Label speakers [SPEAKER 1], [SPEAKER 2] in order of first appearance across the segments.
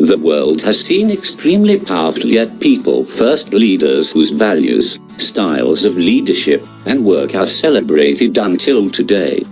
[SPEAKER 1] The world has seen extremely powerful yet people-first leaders whose values, styles of leadership, and work are celebrated until today.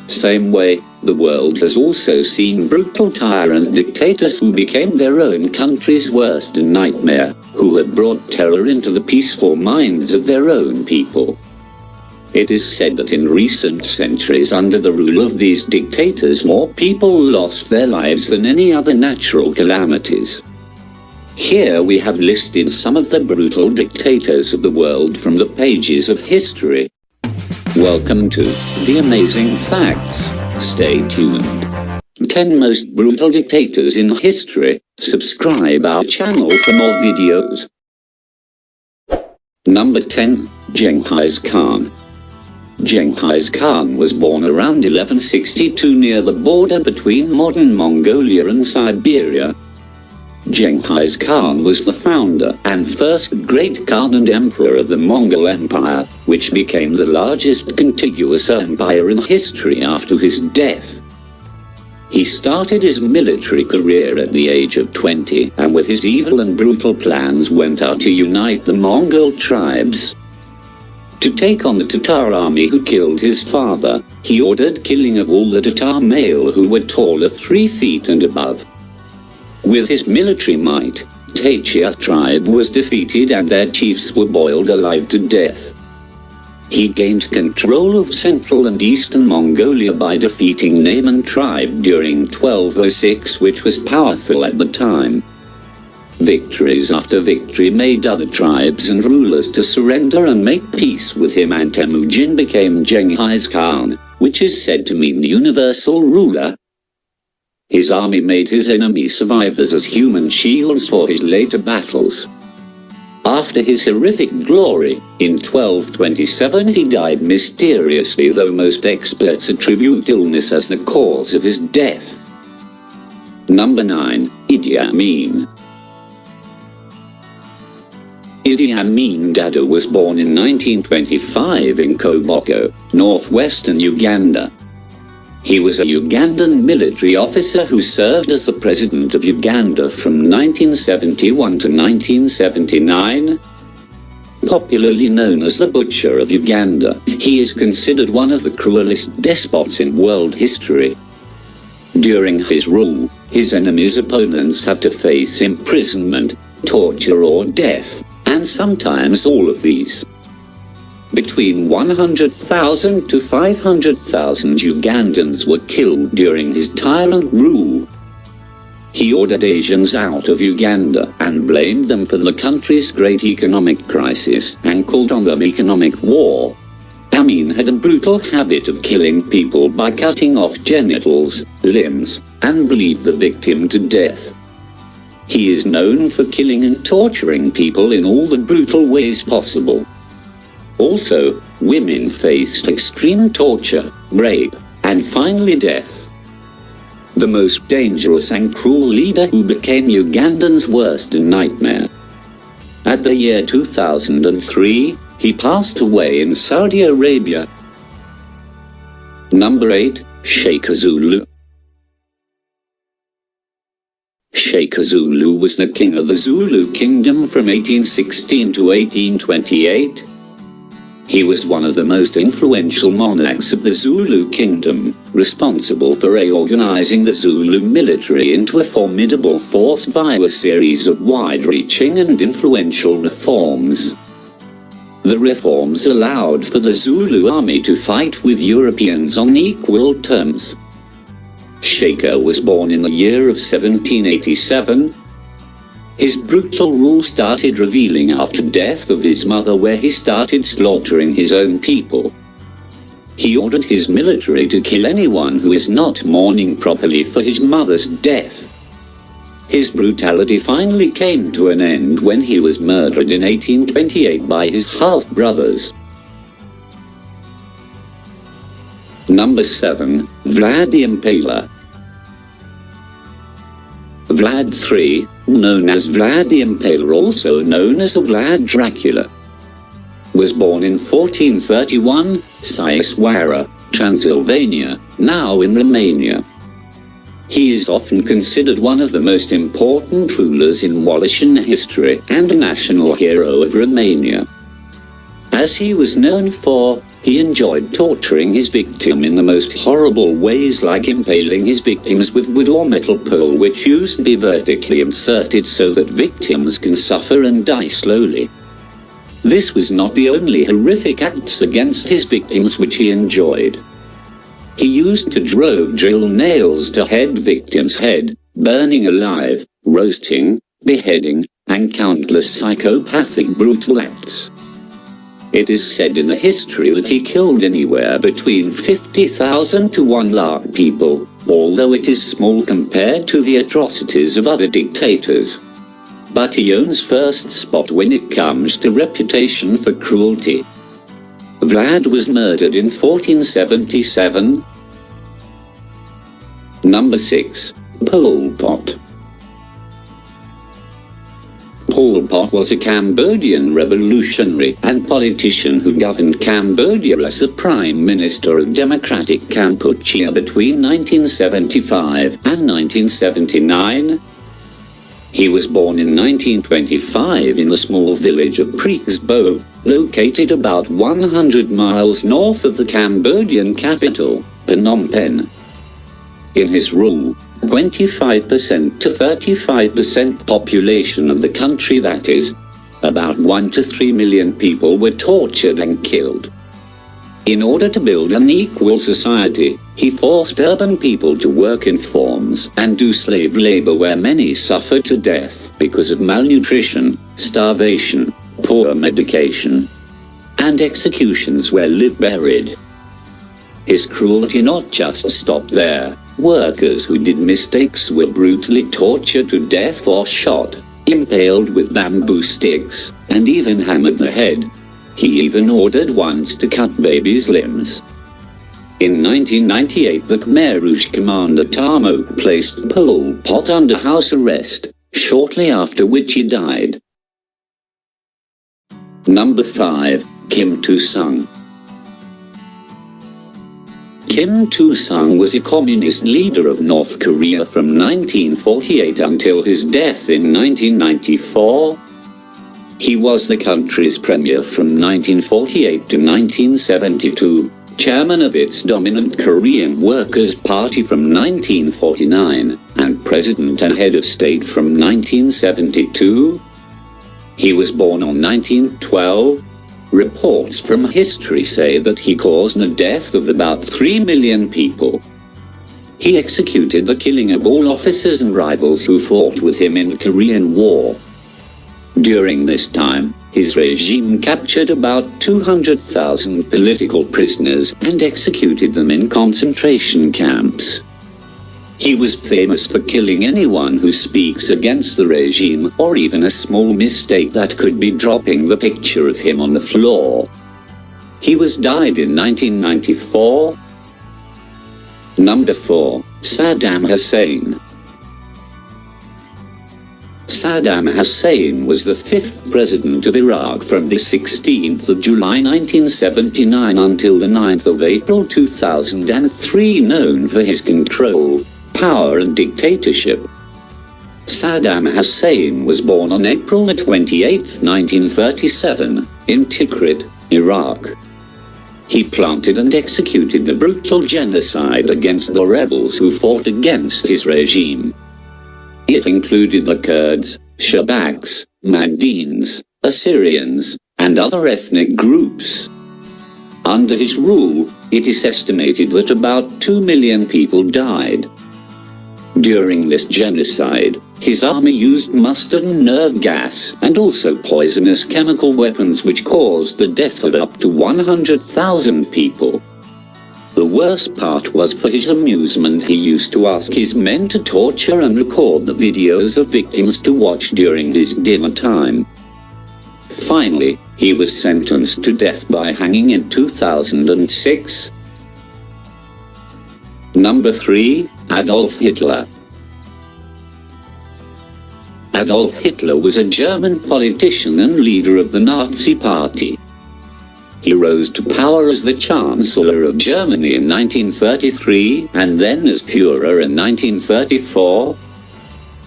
[SPEAKER 1] Same way, the world has also seen brutal tyrant dictators who became their own country's worst nightmare, who have brought terror into the peaceful minds of their own people. It is said that in recent centuries under the rule of these dictators more people lost their lives than any other natural calamities. Here we have listed some of the brutal dictators of the world from the pages of history. Welcome to The Amazing Facts. Stay tuned. 10 most brutal dictators in history. Subscribe our channel for more videos. Number 10. Genghis Khan. Genghis Khan was born around 1162 near the border between modern Mongolia and Siberia. Genghis Khan was the founder and first great Khan and emperor of the Mongol Empire, which became the largest contiguous empire in history after his death. He started his military career at the age of 20, and with his evil and brutal plans went out to unite the Mongol tribes. To take on the Tatar army who killed his father, he ordered killing of all the Tatar male who were taller 3 feet and above. With his military might, Tatar tribe was defeated and their chiefs were boiled alive to death. He gained control of central and eastern Mongolia by defeating Naiman tribe during 1206, which was powerful at the time. Victories after victory made other tribes and rulers to surrender and make peace with him, and Temujin became Genghis Khan, which is said to mean the universal ruler. His army made his enemy survivors as human shields for his later battles. After his horrific glory, in 1227 he died mysteriously, though most experts attribute illness as the cause of his death. Number 9. Idi Amin. Idi Amin Dada was born in 1925 in Koboko, northwestern Uganda. He was a Ugandan military officer who served as the president of Uganda from 1971 to 1979. Popularly known as the Butcher of Uganda, he is considered one of the cruelest despots in world history. During his rule, his enemies' opponents had to face imprisonment, torture or death, and sometimes all of these. Between 100,000 to 500,000 Ugandans were killed during his tyrant rule. He ordered Asians out of Uganda and blamed them for the country's great economic crisis and called on them economic war. Amin had a brutal habit of killing people by cutting off genitals, limbs, and bleed the victim to death. He is known for killing and torturing people in all the brutal ways possible. Also, women faced extreme torture, rape, and finally death. The most dangerous and cruel leader who became Ugandans' worst nightmare. At the year 2003, he passed away in Saudi Arabia. Number 8. Sheikh Zulu. Sheikh Zulu was the king of the Zulu kingdom from 1816 to 1828. He was one of the most influential monarchs of the Zulu kingdom, responsible for reorganizing the Zulu military into a formidable force via a series of wide-reaching and influential reforms. The reforms allowed for the Zulu army to fight with Europeans on equal terms. Sheikh was born in the year of 1787. His brutal rule started revealing after death of his mother, where he started slaughtering his own people. He ordered his military to kill anyone who is not mourning properly for his mother's death. His brutality finally came to an end when he was murdered in 1828 by his half-brothers. Number 7. Vlad the Impala. Vlad III, known as Vlad the Impala, also known as Vlad Dracula, was born in 1431, Sighiswara, Transylvania, now in Romania. He is often considered one of the most important rulers in Wallachian history and a national hero of Romania. As he was known for, he enjoyed torturing his victim in the most horrible ways, like impaling his victims with wood or metal pole which used to be vertically inserted so that victims can suffer and die slowly. This was not the only horrific acts against his victims which he enjoyed. He used to drill nails to victims' head, burning alive, roasting, beheading, and countless psychopathic brutal acts. It is said in the history that he killed anywhere between 50,000 to 1 lakh people, although it is small compared to the atrocities of other dictators. But he owns first spot when it comes to reputation for cruelty. Vlad was murdered in 1477. Number 6. Pol Pot. Pol Pot was a Cambodian revolutionary and politician who governed Cambodia as the Prime Minister of Democratic Kampuchea between 1975 and 1979. He was born in 1925 in the small village of Preexbove, located about 100 miles north of the Cambodian capital, Phnom Penh. In his rule, 25% to 35% population of the country, that is, about 1 to 3 million people, were tortured and killed. In order to build an equal society, he forced urban people to work in farms and do slave labor, where many suffered to death because of malnutrition, starvation, poor medication, and executions where lived buried. His cruelty not just stopped there. Workers who did mistakes were brutally tortured to death or shot, impaled with bamboo sticks, and even hammered the head. He even ordered once to cut babies' limbs. In 1998, the Khmer Rouge commander Tamo placed Pol Pot under house arrest, shortly after which he died. Number 5. Kim Il-sung. Kim Il-sung was a communist leader of North Korea from 1948 until his death in 1994. He was the country's premier from 1948 to 1972, chairman of its dominant Korean Workers' Party from 1949, and president and head of state from 1972. He was born on 1912. Reports from history say that he caused the death of about 3 million people. He executed the killing of all officers and rivals who fought with him in the Korean War. During this time, his regime captured about 200,000 political prisoners and executed them in concentration camps. He was famous for killing anyone who speaks against the regime, or even a small mistake that could be dropping the picture of him on the floor. He died in 1994. Number 4. Saddam Hussein. Saddam Hussein was the 5th president of Iraq from the 16th of July 1979 until the 9th of April 2003, known for his control, power and dictatorship. Saddam Hussein was born on April 28, 1937, in Tikrit, Iraq. He planted and executed a brutal genocide against the rebels who fought against his regime. It included the Kurds, Shabaks, Mandaeans, Assyrians, and other ethnic groups. Under his rule, it is estimated that about 2 million people died. During this genocide, his army used mustard and nerve gas, and also poisonous chemical weapons which caused the death of up to 100,000 people. The worst part was, for his amusement, he used to ask his men to torture and record the videos of victims to watch during his dinner time. Finally, he was sentenced to death by hanging in 2006. Number 3. Adolf Hitler. Adolf Hitler was a German politician and leader of the Nazi Party. He rose to power as the Chancellor of Germany in 1933 and then as Führer in 1934.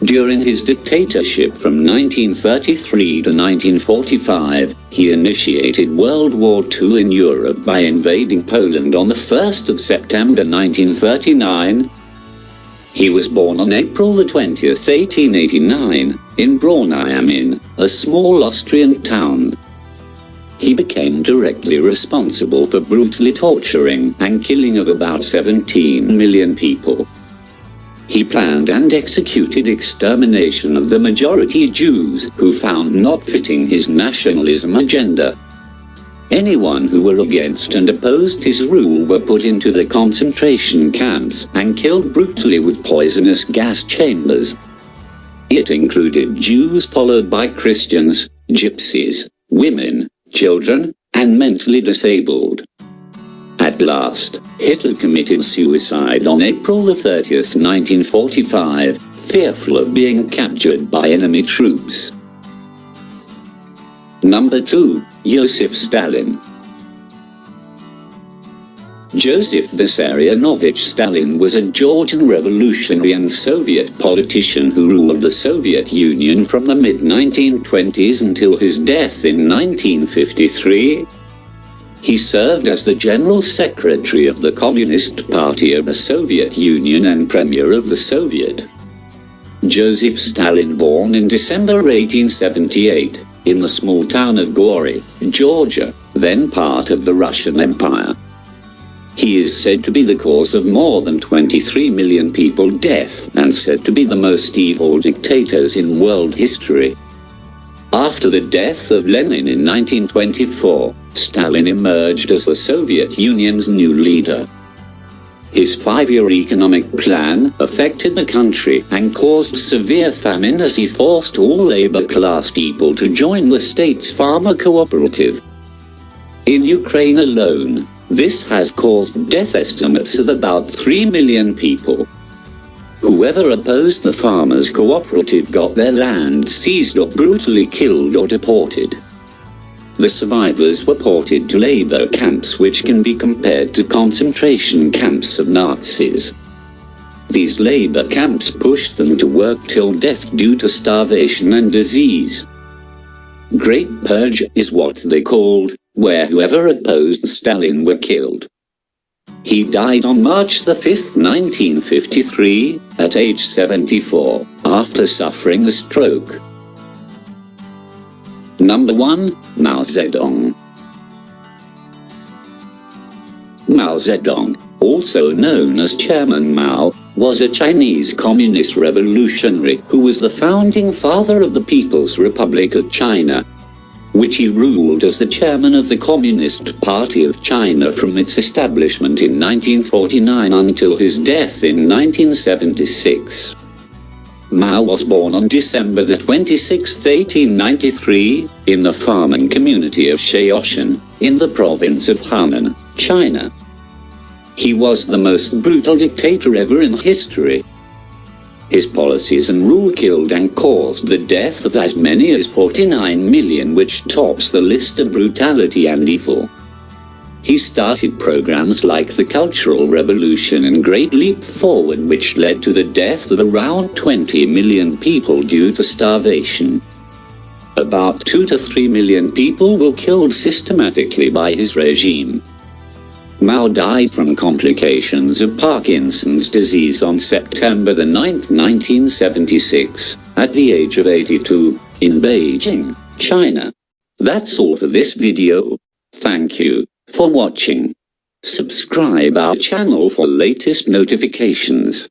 [SPEAKER 1] During his dictatorship from 1933 to 1945, he initiated World War II in Europe by invading Poland on the 1st of September 1939. He was born on April the 20th, 1889, in Idi Amin, a small Austrian town. He became directly responsible for brutally torturing and killing of about 17 million people. He planned and executed extermination of the majority Jews who found not fitting his nationalism agenda. Anyone who were against and opposed his rule were put into the concentration camps and killed brutally with poisonous gas chambers. It included Jews followed by Christians, gypsies, women, children, and mentally disabled. At last, Hitler committed suicide on April the 30th, 1945, fearful of being captured by enemy troops. Number 2. Joseph Stalin. Joseph Vissarionovich Stalin was a Georgian revolutionary and Soviet politician who ruled the Soviet Union from the mid-1920s until his death in 1953. He served as the General Secretary of the Communist Party of the Soviet Union and Premier of the Soviet. Joseph Stalin, born in December 1878, in the small town of Gori, Georgia, then part of the Russian Empire. He is said to be the cause of more than 23 million people death and said to be the most evil dictators in world history. After the death of Lenin in 1924, Stalin emerged as the Soviet Union's new leader. His 5-year economic plan affected the country and caused severe famine as he forced all labor-class people to join the state's farmer cooperative. In Ukraine alone, this has caused death estimates of about 3 million people. Whoever opposed the farmers' cooperative got their land seized or brutally killed or deported. The survivors were ported to labor camps which can be compared to concentration camps of Nazis. These labor camps pushed them to work till death due to starvation and disease. Great Purge is what they called, where whoever opposed Stalin were killed. He died on March the 5th, 1953, at age 74, after suffering a stroke. Number 1. Mao Zedong. Mao Zedong, also known as Chairman Mao, was a Chinese communist revolutionary who was the founding father of the People's Republic of China, which he ruled as the chairman of the Communist Party of China from its establishment in 1949 until his death in 1976. Mao was born on December the 26th, 1893, in the farming community of Shaoshan, in the province of Hunan, China. He was the most brutal dictator ever in history. His policies and rule killed and caused the death of as many as 49 million, which tops the list of brutality and evil. He started programs like the Cultural Revolution and Great Leap Forward, which led to the death of around 20 million people due to starvation. About 2 to 3 million people were killed systematically by his regime. Mao died from complications of Parkinson's disease on September the 9th, 1976, at the age of 82, in Beijing, China. That's all for this video. Thank you for watching. Subscribe our channel for latest notifications.